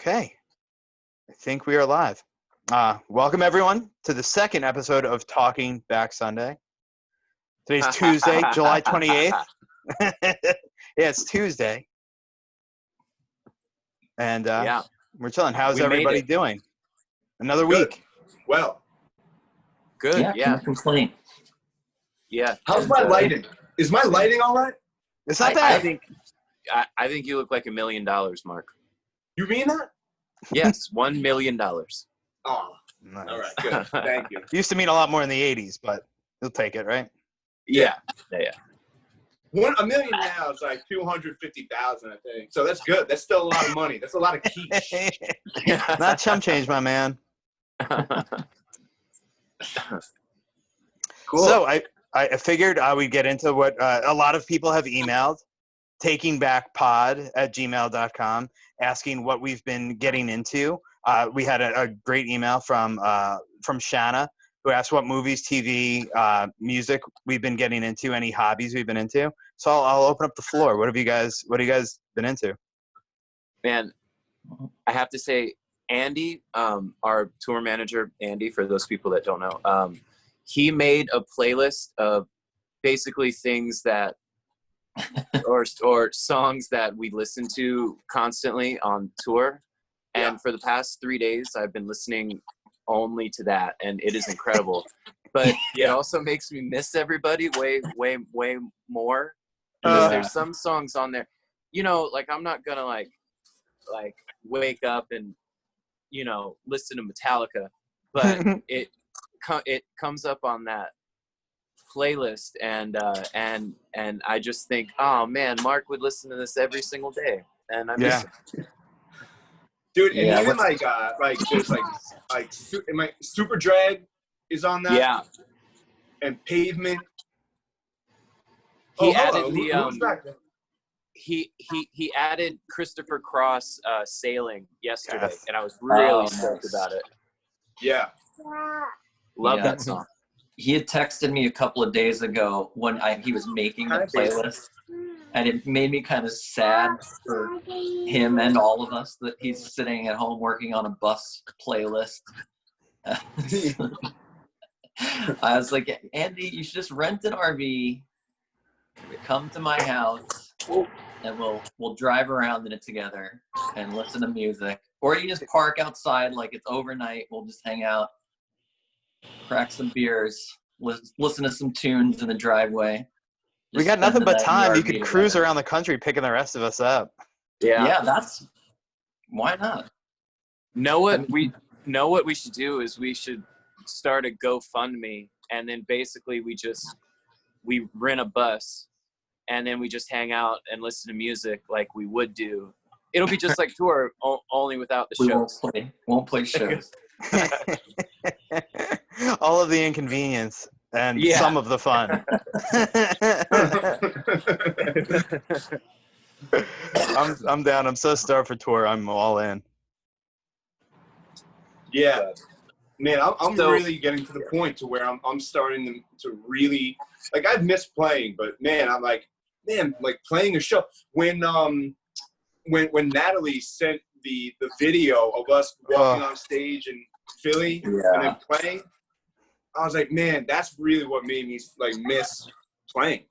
Okay, I think we are live. Welcome everyone to the second episode of Talking Back Sunday. Today's Tuesday, July 28th. Yeah, it's Tuesday. And we're chilling. How's everybody doing? Another week. Well. Good, yeah. Can't complain. Yeah. How's my lighting? Is my lighting all right? It's not bad. I think you look like $1 million, Mark. You mean that? Yes, $1 million. Oh, Nice. all right, good. Thank you. Used to mean a lot more in the 80s, but you'll take it, right? Yeah. $1 million now is like 250,000, I think. So that's good. That's still a lot of money. That's a lot of quiche. Not chump change, my man. Cool. So I figured we'd get into what a lot of people have emailed, takingbackpod@gmail.com, asking what we've been getting into. We had a great email from Shanna, who asked what movies, TV, music we've been getting into, any hobbies we've been into. So I'll open up the floor. What have you guys been into? Man, I have to say, Andy, our tour manager, Andy, for those people that don't know, he made a playlist of basically things that or songs that we listen to constantly on tour. And for the past 3 days, I've been listening only to that, and it is incredible. But it also makes me miss everybody way more. Because there's some songs on there, you know, like I'm not gonna like wake up and, you know, listen to Metallica, but it comes up on that playlist, and I just think, oh man, Mark would listen to this every single day, and I'm just. Dude, and even there's like Super Drag is on that. Yeah. And Pavement. He he added Christopher Cross Sailing yesterday, and I was really stoked about it. Yeah. Love that song. He had texted me a couple of days ago when he was making the playlist, and it made me kind of sad for him and all of us that he's sitting at home working on a bus playlist. I was like, Andy, you should just rent an RV, come to my house, and we'll drive around in it together and listen to music. Or you just park outside like it's overnight. We'll just hang out, crack some beers, listen to some tunes in the driveway. We got nothing but time. You could cruise around the country picking the rest of us up. Yeah, why not? What we should do is we should start a GoFundMe, and then basically we rent a bus, and then we just hang out and listen to music like we would do. It'll be just like tour, only without the shows. Won't play shows. All of the inconvenience and some of the fun. I'm down. I'm so starved for tour. I'm all in. Yeah, man, I'm really getting to the point to where I'm starting to really, like, I've missed playing, but man, I'm like playing a show. When Natalie sent the video of us walking on stage in Philly and then playing, I was like, man, that's really what made me like miss playing.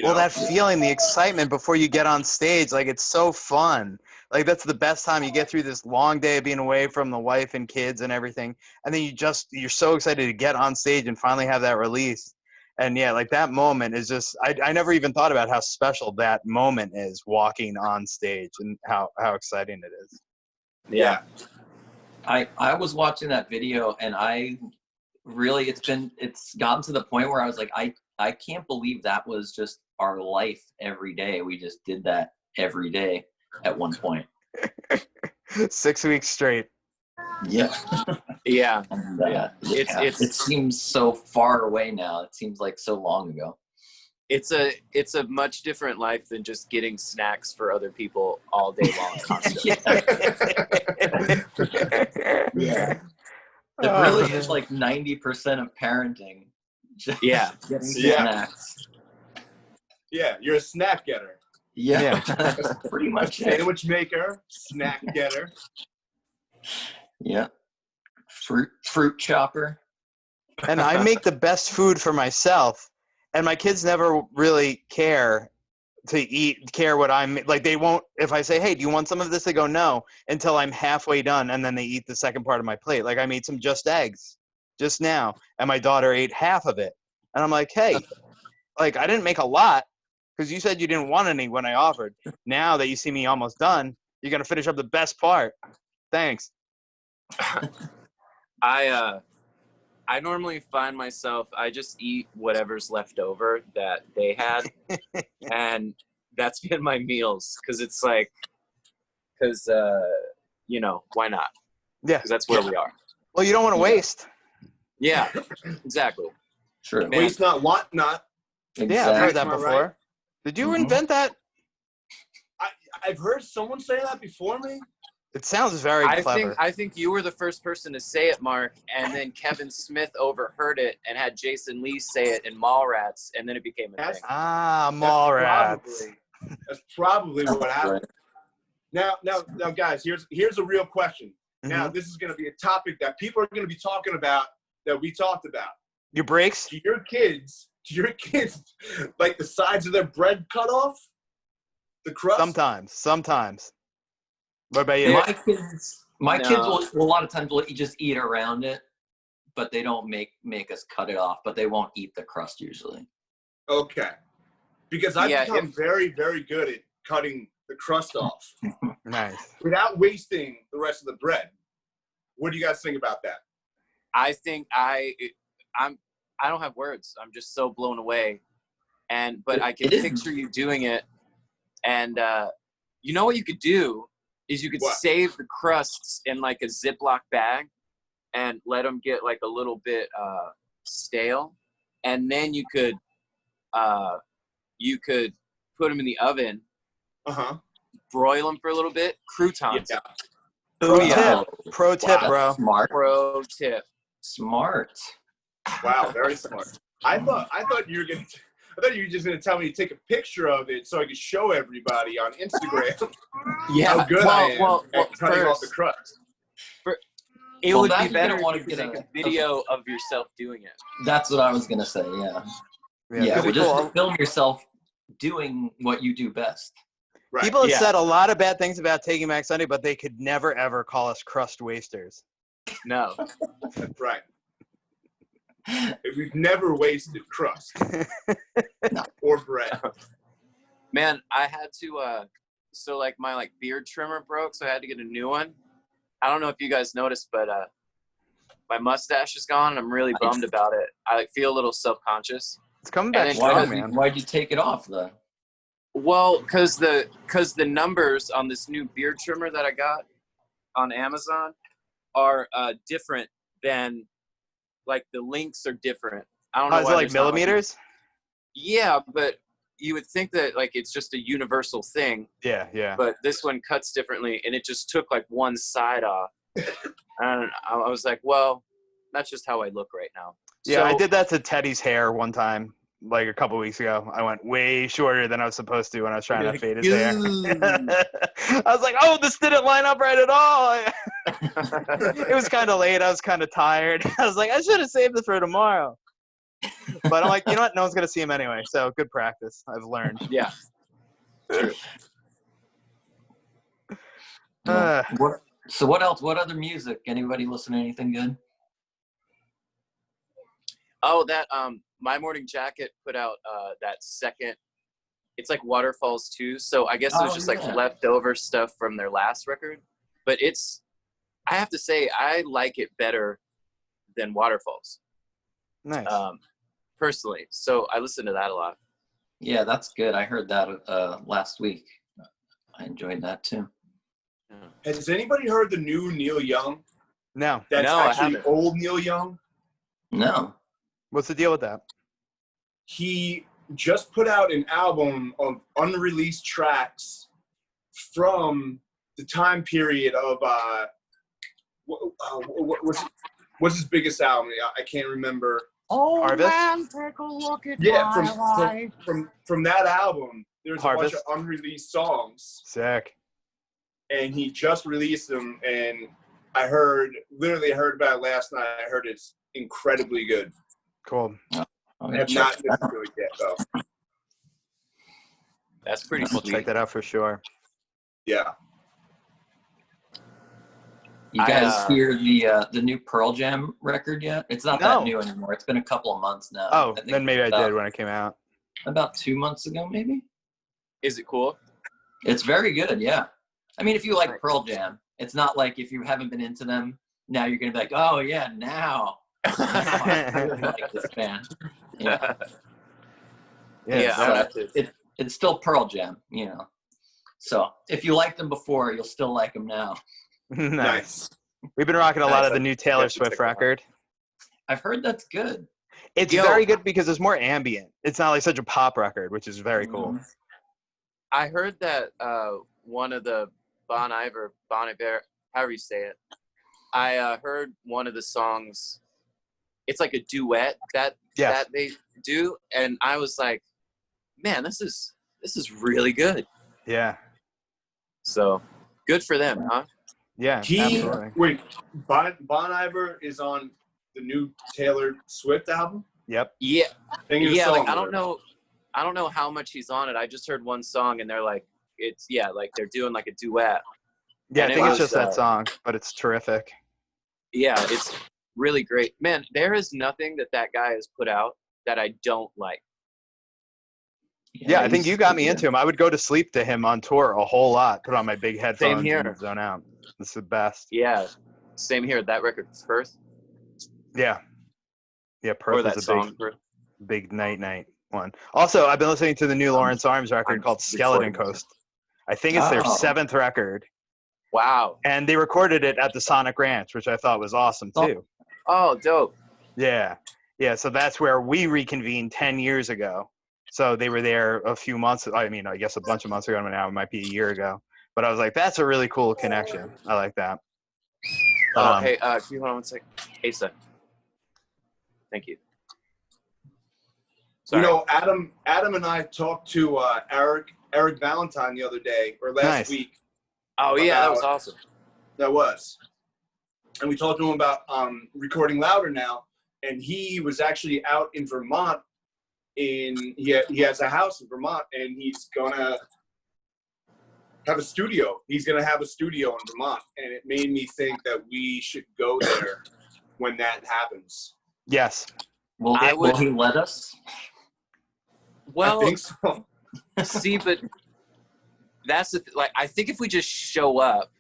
Well, that feeling, the excitement before you get on stage, like, it's so fun. Like, that's the best time. You get through this long day of being away from the wife and kids and everything, and then you're so excited to get on stage and finally have that release. And yeah, like, that moment is just, I never even thought about how special that moment is, walking on stage, and how exciting it is. Yeah. I was watching that video, and I really, it's gotten to the point where I was like, I can't believe that was just our life every day. We just did that every day at one point. 6 weeks straight. Yeah. Yeah. And, it seems so far away now. It seems like so long ago. It's a much different life than just getting snacks for other people all day long constantly. Yeah. It really is like 90% of parenting. Just getting snacks. Yeah, you're a snack getter. Yeah. That's pretty much it. Sandwich maker, snack getter. Yeah. Fruit chopper. And I make the best food for myself, and my kids never really care what I'm like. They won't, if I say, hey, do you want some of this? They go, no, until I'm halfway done, and then they eat the second part of my plate. Like, I made some just eggs just now, and my daughter ate half of it. And I'm like, hey, like, I didn't make a lot because you said you didn't want any when I offered. Now that you see me almost done, you're going to finish up the best part. Thanks. I normally find myself, I just eat whatever's left over that they had. And that's been my meals. Cause it's like, you know, why not? Yeah. Cause that's where we are. Well, you don't want to waste. Yeah, exactly. Sure. Man. Waste not, want not. Exactly. Yeah, I've heard that Am I before. right? Did you invent that? I've heard someone say that before me. It sounds very clever. I think you were the first person to say it, Mark, and then Kevin Smith overheard it and had Jason Lee say it in Mallrats, and then it became a thing. Ah, Mallrats. That's probably what happened. Now, guys, here's a real question. Now, this is going to be a topic that people are going to be talking about that we talked about. Your breaks? Do your kids, like the sides of their bread cut off? The crust? Sometimes. What about you? My kids will a lot of times will just eat around it, but they don't make us cut it off, but they won't eat the crust usually. Okay. Because I've become very, very good at cutting the crust off. Nice. Without wasting the rest of the bread. What do you guys think about that? I think I don't have words. I'm just so blown away. But I can picture you doing it. And you know what you could do is you could save the crusts in like a Ziploc bag and let them get like a little bit stale. And then you could put them in the oven, broil them for a little bit, croutons. Yeah. Pro tip, bro. Smart. Pro tip. Smart. Wow, very smart. I thought you were just gonna tell me to take a picture of it so I could show everybody on Instagram how good I am at cutting off the crust. It would be better if you take a video of yourself doing it. That's what I was gonna say. Yeah. Well, just film yourself doing what you do best. Right. People have said a lot of bad things about Taking Back Sunday, but they could never ever call us crust wasters. No. Right. We've never wasted crust or bread. Man, I had to so like my beard trimmer broke, so I had to get a new one. I don't know if you guys noticed, but my mustache is gone and I'm really bummed about it. I feel a little self-conscious. It's coming back strong, man. Why'd you take it off though? Well, cause the numbers on this new beard trimmer that I got on Amazon are different than the links are different. I don't know. Is it like millimeters? Yeah, but you would think that it's just a universal thing. Yeah. But this one cuts differently, and it just took one side off. And I was like, well, that's just how I look right now. Yeah, I did that to Teddy's hair one time, a couple weeks ago. I went way shorter than I was supposed to when I was trying to fade his hair. I was like, oh, this didn't line up right at all. It was kind of late. I was kind of tired. I was like, I should have saved this for tomorrow. But I'm like, you know what? No one's going to see him anyway. So good practice. I've learned. Yeah. True. So what else? What other music? Anybody listen to anything good? Oh, that My Morning Jacket put out that second. It's like Waterfalls 2. So I guess it was just leftover stuff from their last record. But I have to say, I like it better than Waterfalls. Nice. Personally. So I listen to that a lot. Yeah, that's good. I heard that last week. I enjoyed that too. Has anybody heard the new Neil Young? No. That's I actually haven't. old Neil Young? No. What's the deal with that? He just put out an album of unreleased tracks from the time period of what's his biggest album? I can't remember. Oh, Harvest? Man, take a look at my life. From that album, there's Harvest? a bunch of unreleased songs, Sick. and he just released them. And I literally heard about it last night. I heard it's incredibly good. Cool. I have not listened to it yet, though. That's pretty We'll sweet. check that out for sure. Yeah. You guys hear the new Pearl Jam record yet? It's not that new anymore. It's been a couple of months now. Oh, then maybe I did when it came out. About 2 months ago, maybe. Is it cool? It's very good, yeah. I mean, if you like Pearl Jam, it's not like if you haven't been into them, now you're going to be like, oh, yeah, now I really like this band. Yeah. Yeah. So it's still Pearl Jam, you know. So if you liked them before, you'll still like them now. Nice. We've been rocking a lot of the new Taylor Swift record. I've heard that's good. It's very good because it's more ambient. It's not like such a pop record, which is very cool. I heard that one of the Bon Iver, however you say it, I heard one of the songs. It's like a duet that they do, and I was like, man, this is really good. Yeah. So good for them, huh? Yeah. Absolutely. Wait, Bon Iver is on the new Taylor Swift album? Yep. Yeah. Like, I don't know how much he's on it. I just heard one song, and they're like, like they're doing like a duet. Yeah, I think it's just that song, but it's terrific. Yeah, it's really great. Man, there is nothing that guy has put out that I don't like. Yeah, I think you got me into him. I would go to sleep to him on tour a whole lot, put on my big headphones and zone out. It's the best. Yeah, same here. That record, Perth. Yeah. Yeah, Perth is a big night one. Also, I've been listening to the new Lawrence Arms record called Skeleton Coast. I think it's their 7th record. Wow. And they recorded it at the Sonic Ranch, which I thought was awesome, too. Oh, dope. Yeah. Yeah, so that's where we reconvened 10 years ago. So they were there a few months. I mean, I guess a bunch of months ago. Now it might be a year ago. But I was like, that's a really cool connection. I like that. Hey, can you hold on one second? Hey, son. Thank you. Sorry. You know, Adam and I talked to Eric Valentine the other day, or last week. Oh, yeah, that was awesome. That was. And we talked to him about recording louder now. And he was actually out in Vermont. He has a house in Vermont, and he's gonna have a studio. He's gonna have a studio in Vermont, and it made me think that we should go there when that happens. Yes. Will he let us? Well, I think so. See, but that's I think if we just show up,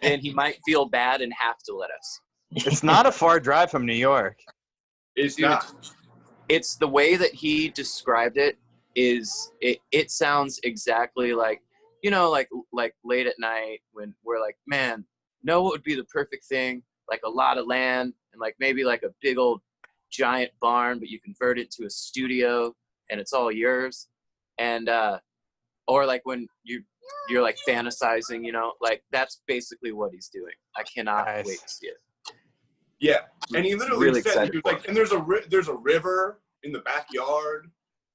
then he might feel bad and have to let us. It's not a far drive from New York. It's not. It's the way that he described it. It sounds exactly like, you know, like late at night when we're like, man, know what would be the perfect thing? Like a lot of land and like maybe like a big old giant barn, but you convert it to a studio and it's all yours. And or like when you're like fantasizing, you know, like that's basically what he's doing. I cannot wait to see it. Yeah, and he literally really said, he was like, and there's a river in the backyard.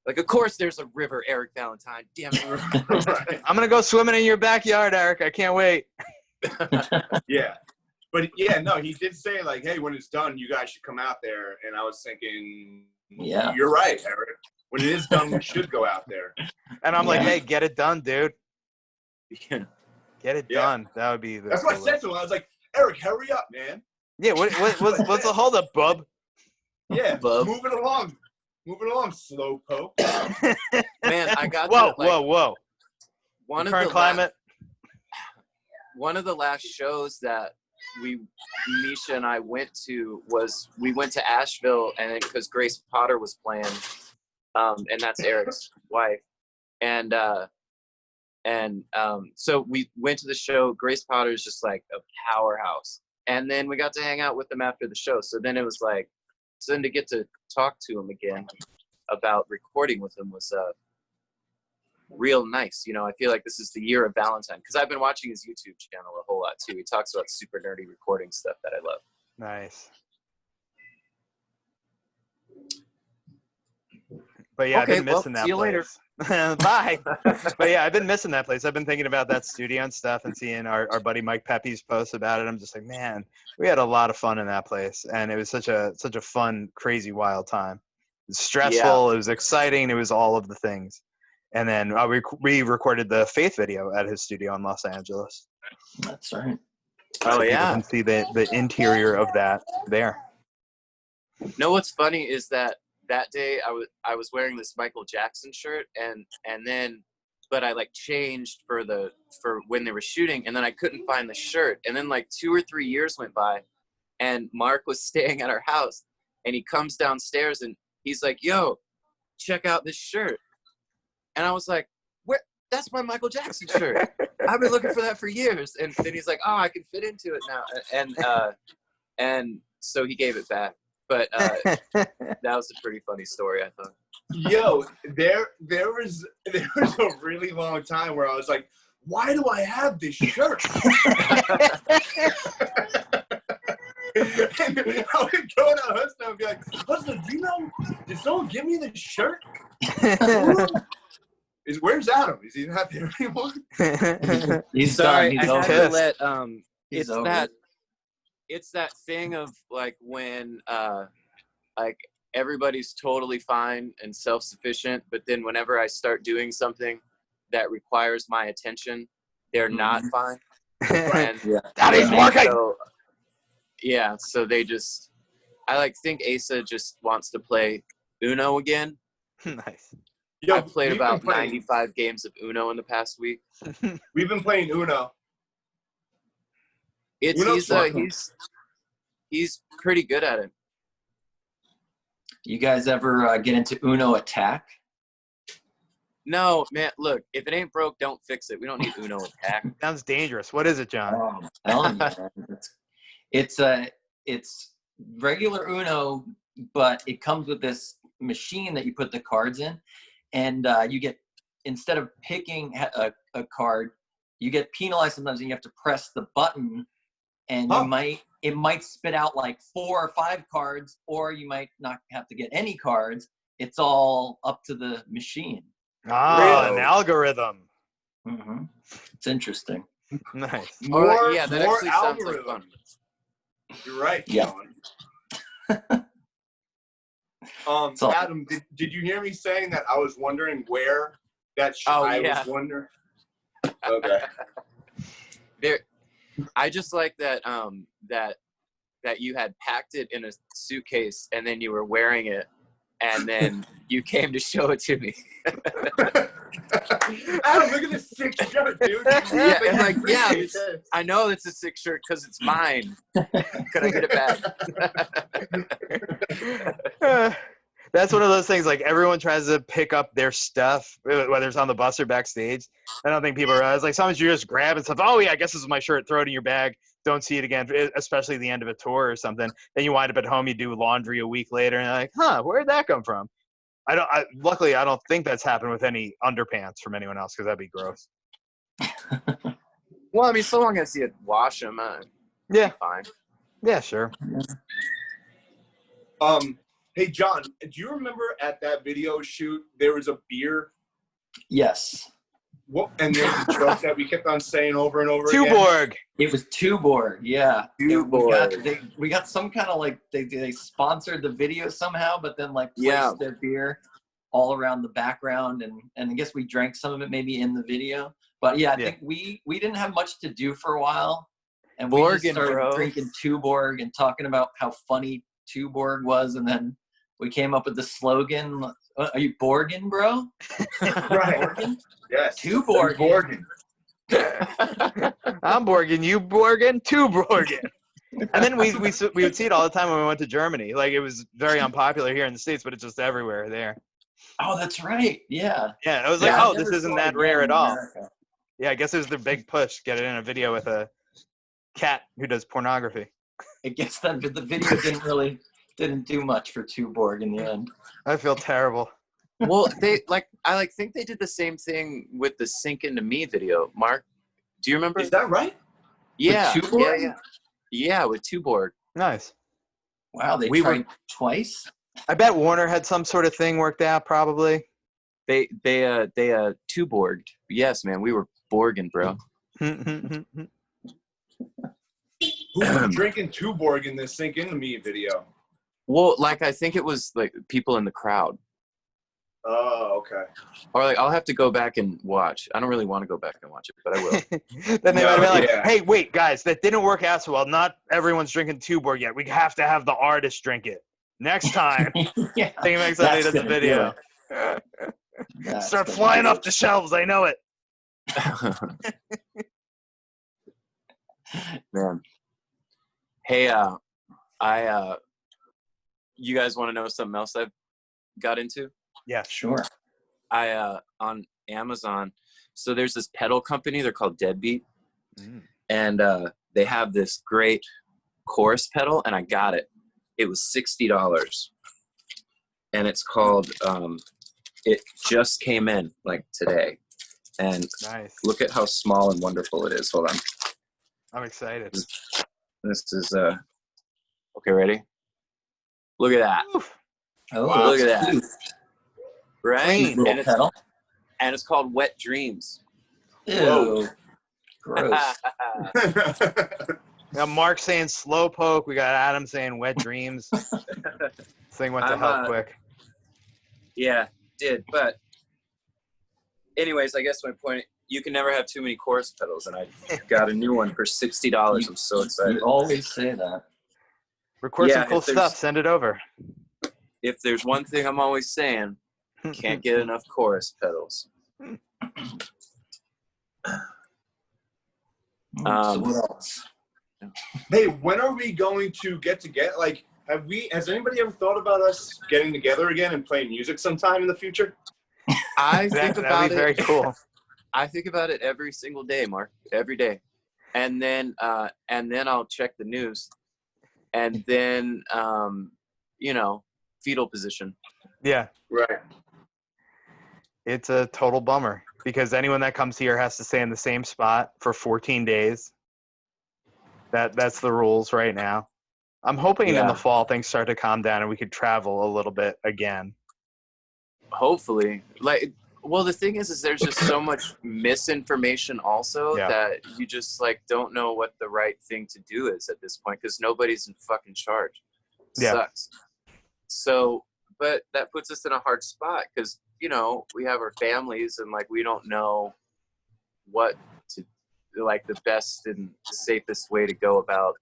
Like, of course there's a river, Eric Valentine. Damn it. Right. I'm going to go swimming in your backyard, Eric. I can't wait. Yeah. But, yeah, no, he did say, like, hey, when it's done, you guys should come out there. And I was thinking, yeah, you're right, Eric. When it is done, we should go out there. And I'm like, hey, get it done, dude. Yeah. Get it done. That would be the That's what I said to him. I was like, Eric, hurry up, man. Yeah, what's the holdup, bub? Yeah, bub. Moving along, slow poke. Man, I got whoa. One current climate. One of the last shows that Misha and I went to was we went to Asheville, and because Grace Potter was playing, and that's Eric's wife, and so we went to the show. Grace Potter is just like a powerhouse. And then we got to hang out with them after the show. So then it was like, to get to talk to him again about recording with him was real nice. You know, I feel like this is the year of Valentine because I've been watching his YouTube channel a whole lot too. He talks about super nerdy recording stuff that I love. Nice. But yeah, okay, I've been missing that see you place. later. Bye. But yeah, I've been missing that place. I've been thinking about that studio and stuff and seeing our buddy Mike Pepe's posts about it. I'm just like, man, we had a lot of fun in that place. And it was such a fun, crazy, wild time. It was stressful. It was exciting. It was all of the things. And then we recorded the Faith video at his studio in Los Angeles. That's right. Oh, so yeah. People can see the interior of that there. No, what's funny is that day I was wearing this Michael Jackson shirt and then but I like changed for when they were shooting, and then I couldn't find the shirt, and then like 2 or 3 years went by and Mark was staying at our house and he comes downstairs and he's like, yo, check out this shirt. And I was like, where? That's my Michael Jackson shirt. I've been looking for that for years. And then he's like, oh, I can fit into it now. And so he gave it back. But that was a pretty funny story, I thought. Yo, there was a really long time where I was like, why do I have this shirt? And I would go to Huston and be like, Huston, do you know, did someone give me this shirt? Where's Adam? Is he not there anymore? He's sorry. done. He's I had to let He's it's that thing of like when like everybody's totally fine and self-sufficient, but then whenever I start doing something that requires my attention, they're not fine. And Daddy's working. So they just, I like think Asa just wants to play Uno again. Nice. Yo, I've played about 95 games of Uno in the past week. We've been playing Uno. He's pretty good at it. You guys ever get into Uno Attack? No, man. Look, if it ain't broke, don't fix it. We don't need Uno Attack. Sounds dangerous. What is it, John? Oh, I'm telling you, it's regular Uno, but it comes with this machine that you put the cards in, and you get, instead of picking a card, you get penalized sometimes, and you have to press the button, and it might spit out like 4 or 5 cards, or you might not have to get any cards. It's all up to the machine. An algorithm. Mm-hmm. It's interesting. Nice. More actually sounds like fun. You're right, yeah. John. Adam, did you hear me saying that I was wondering where that was wondering. Okay. I just like that that you had packed it in a suitcase and then you were wearing it and then you came to show it to me. Adam, look at this sick shirt, dude. Yeah, and like, I know it's a sick shirt because it's mine. Could I get it back? That's one of those things, like everyone tries to pick up their stuff, whether it's on the bus or backstage. I don't think people realize, like sometimes you just grab and stuff. Oh yeah, I guess this is my shirt. Throw it in your bag. Don't see it again, especially the end of a tour or something. Then you wind up at home, you do laundry a week later, and you're like, huh, where'd that come from? Luckily, I don't think that's happened with any underpants from anyone else, because that'd be gross. Well, I mean, so long as you wash them, fine. Yeah, sure. Hey, John, do you remember at that video shoot there was a beer? Yes. What? And there's a joke that we kept on saying over and over again. Tuborg. It was Tuborg, yeah. Tuborg. We got some kind of like they sponsored the video somehow, but then like placed their beer all around the background, and I guess we drank some of it maybe in the video. But I think we didn't have much to do for a while, and we just started drinking Tuborg and talking about how funny Tuborg was, and then we came up with the slogan, are you Borgin, bro? Right. Borgin? Yes. Tuborg. I'm Borgin, you Borgin, Tuborgin. And then we would see it all the time when we went to Germany. Like, it was very unpopular here in the States, but it's just everywhere there. Oh, that's right. Yeah. Yeah, I was like, this isn't that rare at all. Yeah, I guess it was the big push, get it in a video with a cat who does pornography. I guess that the video didn't do much for Tuborg in the end. I feel terrible. Well, I think they did the same thing with the Sink Into Me video. Mark, do you remember? Is that right? Yeah. With Tuborg? Yeah, with Tuborg. Nice. Wow, they tried twice? I bet Warner had some sort of thing worked out, probably. They two-borged. Yes, man, we were Borging, bro. Who was drinking Tuborg in this Sink Into Me video? Well, like, I think it was like people in the crowd. Oh, okay. Or like, I'll have to go back and watch. I don't really want to go back and watch it, but I will. Then they might have been like, hey, wait, guys, that didn't work out so well. Not everyone's drinking Tuborg yet. We have to have the artist drink it. Next time. Yeah, Think makes somebody does a video. Start flying off the shelves. I know it. Man. Hey, you guys want to know something else I've got into? Yeah, sure. On Amazon, so there's this pedal company. They're called Deadbeat, and they have this great chorus pedal, and I got it. It was $60, and it's called. It just came in like today, and nice. Look at how small and wonderful it is. Hold on. I'm excited. This is okay. Ready? Look at that. Oh, wow. Look at that. Right? And it's called Wet Dreams. Ew. Whoa. Gross. Now Mark saying Slowpoke. We got Adam saying Wet Dreams. This thing went to hell quick. Yeah, did. But anyways, I guess my point, you can never have too many chorus pedals, and I got a new one for $60. I'm so excited. You always say that. Record some cool stuff. Send it over. If there's one thing I'm always saying, can't get enough chorus pedals. So what else? Hey, when are we going to get together? Like, has anybody ever thought about us getting together again and playing music sometime in the future? I think about it. Very cool. I think about it every single day, Mark. Every day, and then I'll check the news, and then fetal position. Yeah. Right. It's a total bummer because anyone that comes here has to stay in the same spot for 14 days. That's the rules right now. I'm hoping in the fall things start to calm down and we could travel a little bit again. Hopefully. Well, the thing is there's just so much misinformation also that you just don't know what the right thing to do is at this point because nobody's in fucking charge. Sucks. So, but that puts us in a hard spot because, we have our families and we don't know what to the best and safest way to go about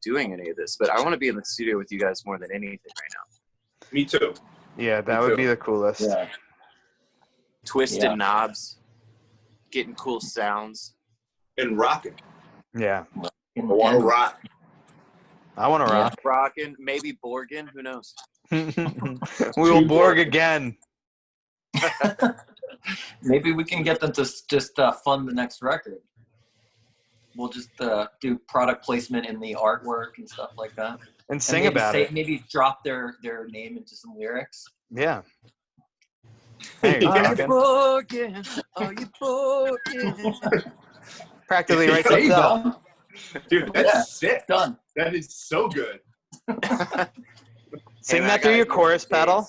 doing any of this. But I want to be in the studio with you guys more than anything right now. Me too. Yeah, that would be the coolest. Yeah. Twisting knobs, getting cool sounds. And rocking. Yeah. I want to rock. I want to rock. Rocking, maybe Borgin, who knows? We will Borg again. Maybe we can get them to just fund the next record. We'll just do product placement in the artwork and stuff like that. And sing about it. Maybe drop their name into some lyrics. Yeah. Hey, are you broken? Are you broken? Practically writes itself. Dude, that's sick. Done. That is so good. Sing that through your chorus pedal.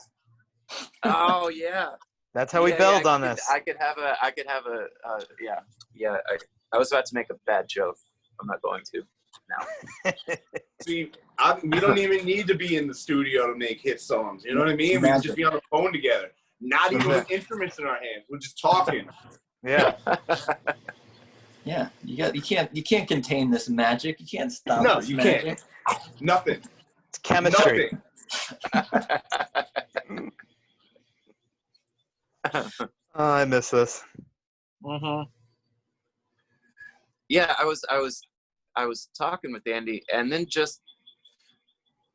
Oh yeah. That's how we build on this. I could have a I was about to make a bad joke. I'm not going to now. See, we don't even need to be in the studio to make hit songs. You know what I mean? We can just be on the phone together. Not even with instruments in our hands. We're just talking. Yeah. Yeah. You can't contain this magic. You can't stop this magic. Can't. Nothing. It's chemistry. Nothing. I miss this. Mm-hmm. Yeah, I was talking with Andy, and then just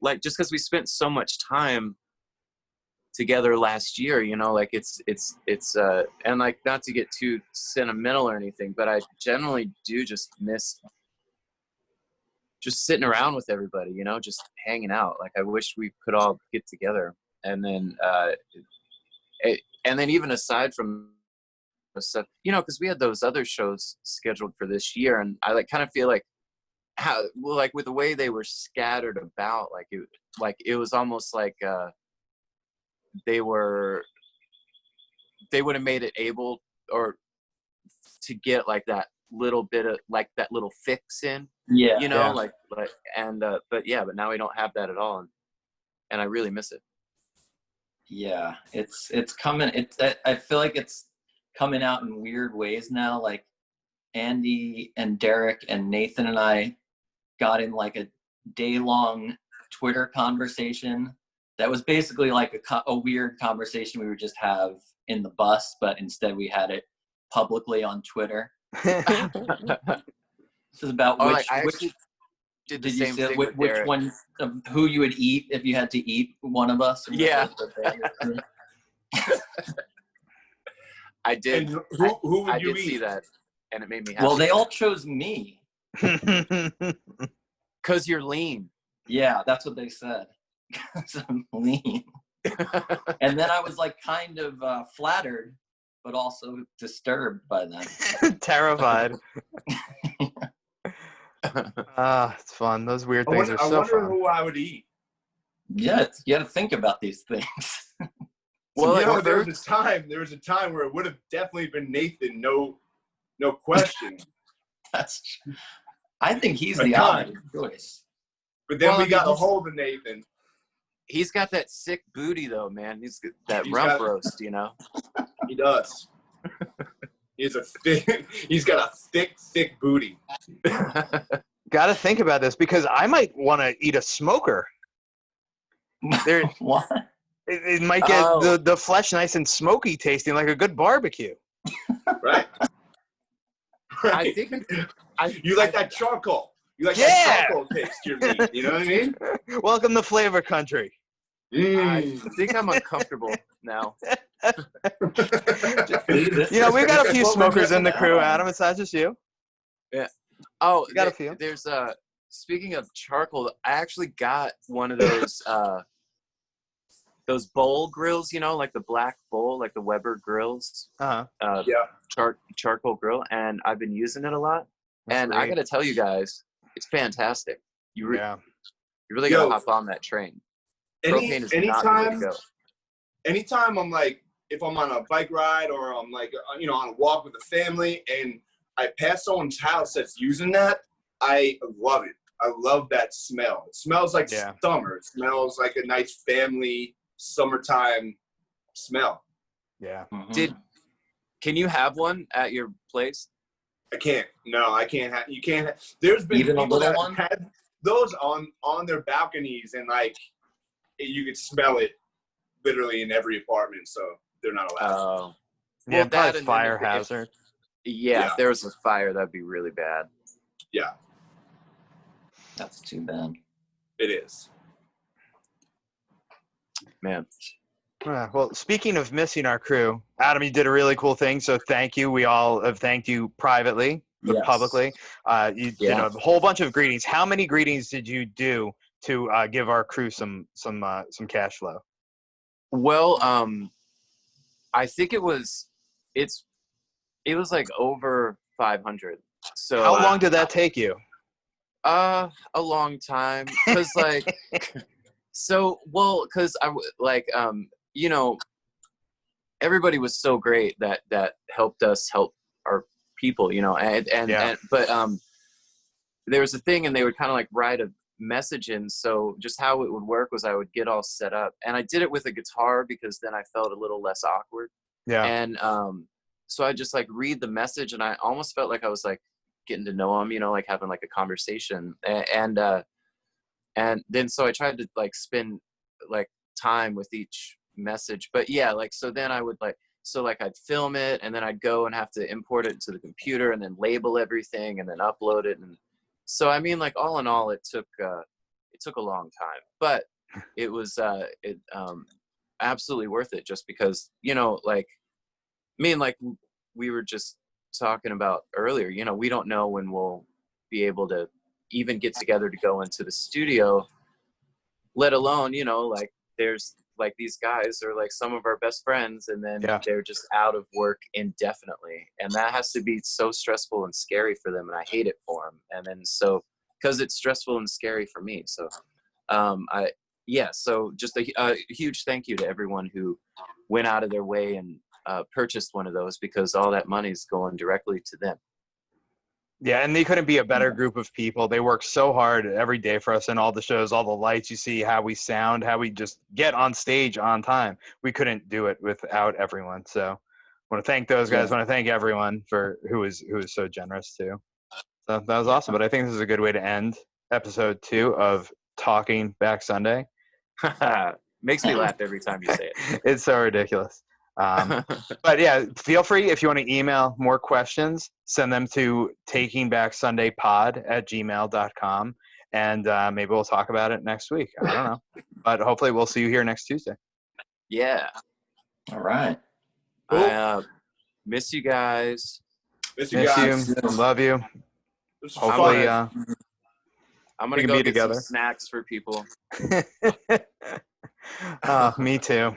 because we spent so much time together last year, it's and not to get too sentimental or anything, but I generally do just miss just sitting around with everybody, just hanging out. I wish we could all get together, and then even aside from stuff, because we had those other shows scheduled for this year, and I kind of feel with the way they were scattered about, it was almost like they were they would have made it able or to get like that little bit of like that little fix in, you know, like and but now we don't have that at all, and I really miss it. Yeah, it's coming. I feel like it's coming out in weird ways now. Like Andy and Derek and Nathan and I got in like a day-long Twitter conversation that was basically like a weird conversation we would just have in the bus, but instead we had it publicly on Twitter. This is about which did the same thing with which Derek. one of who you would eat if you had to eat one of us. Yeah. I did. And who would you eat? See that, and it made me happy. Well, they all chose me. Because you're lean. Yeah, that's what they said. Because I'm lean. And then I was like kind of flattered, but also disturbed by them. Terrified. It's fun. Those weird things are so fun. I wonder who I would eat. Yeah, you got to think about these things. Well, you know, there was a time where it would have definitely been Nathan, no question. I think he's the obvious choice. But then we got a hold of Nathan. He's got that sick booty, though, man. He's rump roast, you know. He does. He's got a thick booty. Got to think about this because I might want to eat a smoker. What? It might get the flesh nice and smoky tasting like a good barbecue. Right. I think you like that charcoal. You like that charcoal taste to your meat. You know what I mean? Welcome to flavor country. I think I'm uncomfortable now. You know, we've got a few smokers in the crew, Adam. It's not just you. Yeah. Oh, you got a few. There's speaking of charcoal, I actually got one of those bowl grills, you know, like the black bowl, like the Weber grills. Charcoal grill, and I've been using it a lot. That's great. I got to tell you guys, it's fantastic. You really got to hop on that train. Propane is not the way to go. Anytime I'm like, if I'm on a bike ride or I'm like, you know, on a walk with the family and I pass someone's house that's using that, I love it. I love that smell. It smells like summer. It smells like a nice family summertime smell. Yeah. Mm-hmm. Can you have one at your place? I can't. No, I can't. You can't. There's been even people that one? had those on their balconies, and like you could smell it literally in every apartment. So they're not allowed. Yeah, that's fire hazard. If there was a fire, that'd be really bad. Yeah, that's too bad. It is. Man. Well, speaking of missing our crew, Adam, you did a really cool thing, so thank you. We all have thanked you privately, but publicly. You did a whole bunch of greetings. How many greetings did you do to give our crew some cash flow? Well, I think it was like over 500. So how long did that take you? A long time, because like. Because I like, you know, everybody was so great that helped us help our people, you know, but there was a thing, and they would kind of like write a message in. So just how it would work was I would get all set up, and I did it with a guitar because then I felt a little less awkward. Yeah. And so I just like read the message, and I almost felt like I was like getting to know them, you know, like having like a conversation, and then so I tried to like spend like time with each message. But yeah, like so then I would I'd film it, and then I'd go and have to import it into the computer and then label everything and then upload it. And so I mean, like all in all, it took a long time, but it was absolutely worth it, just because, you know, like me and like we were just talking about earlier, you know, we don't know when we'll be able to even get together to go into the studio, let alone, you know, like there's like these guys are like some of our best friends, and then they're just out of work indefinitely, and that has to be so stressful and scary for them, and I hate it for them. And then so because it's stressful and scary for me, so so just a huge thank you to everyone who went out of their way and purchased one of those, because all that money is going directly to them. Yeah, and they couldn't be a better group of people. They work so hard every day for us in all the shows, all the lights you see, how we sound, how we just get on stage on time. We couldn't do it without everyone. So I want to thank those guys. I want to thank everyone for who was so generous too. So that was awesome. But I think this is a good way to end episode 2 of Talking Back Sunday. Makes me laugh every time you say it. It's so ridiculous. But yeah, feel free, if you want to email more questions, send them to takingbacksundaypod@gmail.com, and maybe we'll talk about it next week. I don't know, but hopefully we'll see you here next Tuesday. Yeah. All right. I miss you guys. Miss you guys. Love you. Hopefully, I'm gonna go get some snacks for people. Me too.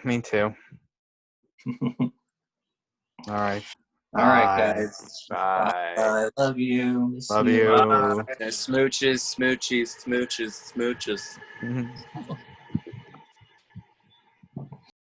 All right. All right, guys. Bye. I love you. Love you. Smooches.